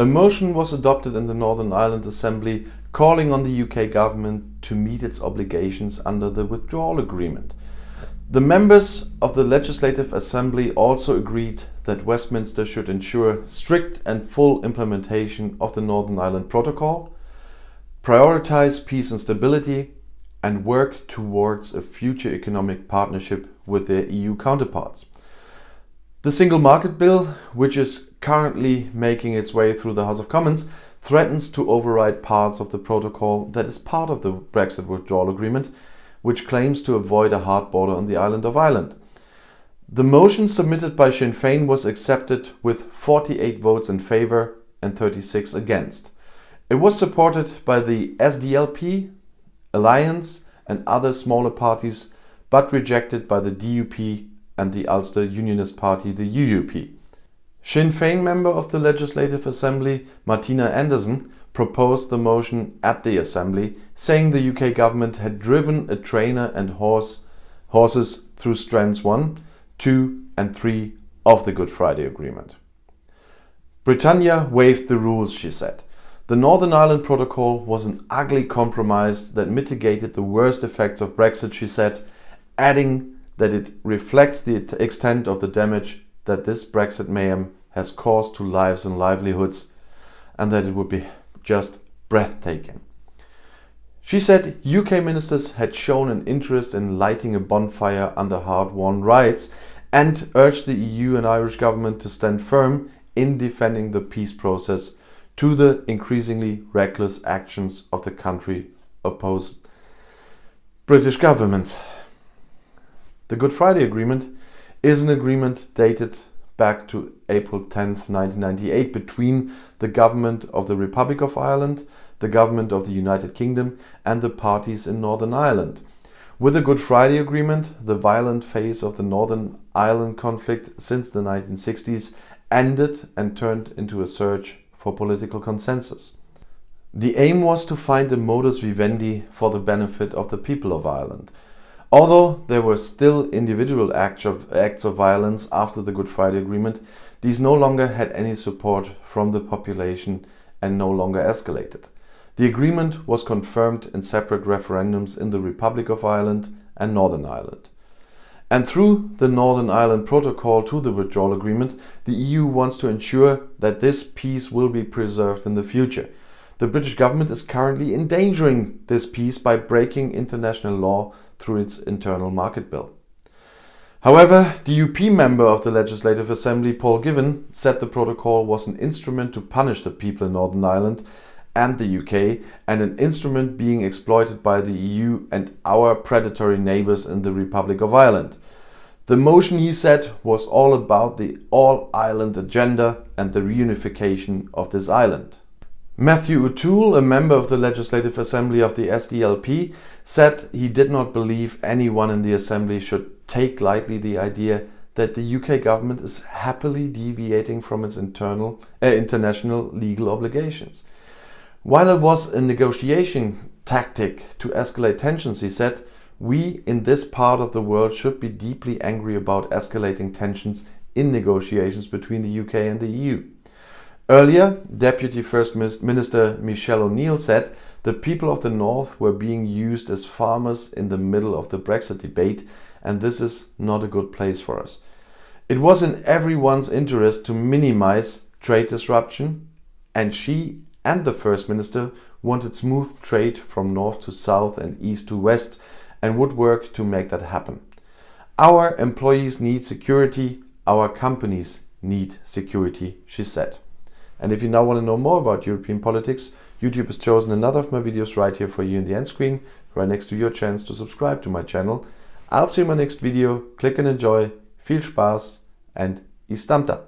A motion was adopted in the Northern Ireland Assembly calling on the UK government to meet its obligations under the Withdrawal Agreement. The members of the Legislative Assembly also agreed that Westminster should ensure strict and full implementation of the Northern Ireland Protocol, prioritise peace and stability, and work towards a future economic partnership with their EU counterparts. The Single Market Bill, which is currently making its way through the House of Commons, threatens to override parts of the protocol that is part of the Brexit Withdrawal Agreement, which claims to avoid a hard border on the island of Ireland. The motion submitted by Sinn Féin was accepted with 48 votes in favour and 36 against. It was supported by the SDLP, Alliance and other smaller parties, but rejected by the DUP and the Ulster Unionist Party, the UUP. Sinn Féin member of the Legislative Assembly, Martina Anderson, proposed the motion at the Assembly, saying the UK government had driven a trainer and horses through strands 1, 2 and 3 of the Good Friday Agreement. Britannia waived the rules, she said. The Northern Ireland Protocol was an ugly compromise that mitigated the worst effects of Brexit, she said, adding that it reflects the extent of the damage that this Brexit mayhem has caused to lives and livelihoods, and that it would be just breathtaking. She said UK ministers had shown an interest in lighting a bonfire under hard-won riots and urged the EU and Irish government to stand firm in defending the peace process to the increasingly reckless actions of the country-opposed British government. The Good Friday Agreement is an agreement dated back to April 10th, 1998 between the government of the Republic of Ireland, the government of the United Kingdom and the parties in Northern Ireland. With the Good Friday Agreement, the violent phase of the Northern Ireland conflict since the 1960s ended and turned into a search for political consensus. The aim was to find a modus vivendi for the benefit of the people of Ireland. Although there were still individual acts of violence after the Good Friday Agreement, these no longer had any support from the population and no longer escalated. The agreement was confirmed in separate referendums in the Republic of Ireland and Northern Ireland. And through the Northern Ireland Protocol to the Withdrawal Agreement, the EU wants to ensure that this peace will be preserved in the future. The British government is currently endangering this peace by breaking international law through its internal market bill. However, DUP member of the Legislative Assembly, Paul Given, said the protocol was an instrument to punish the people in Northern Ireland and the UK, and an instrument being exploited by the EU and our predatory neighbours in the Republic of Ireland. The motion, he said, was all about the all-Ireland agenda and the reunification of this island. Matthew O'Toole, a member of the Legislative Assembly of the SDLP, said he did not believe anyone in the Assembly should take lightly the idea that the UK government is happily deviating from its international legal obligations. While it was a negotiation tactic to escalate tensions, he said, we in this part of the world should be deeply angry about escalating tensions in negotiations between the UK and the EU. Earlier, Deputy First Minister Michelle O'Neill said the people of the North were being used as farmers in the middle of the Brexit debate, and this is not a good place for us. It was in everyone's interest to minimize trade disruption, and she and the First Minister wanted smooth trade from north to south and east to west and would work to make that happen. Our employees need security, our companies need security, she said. And if you now want to know more about European politics, YouTube has chosen another of my videos right here for you in the end screen, right next to your chance to subscribe to my channel. I'll see you in my next video. Click and enjoy. Viel Spaß and Istanta.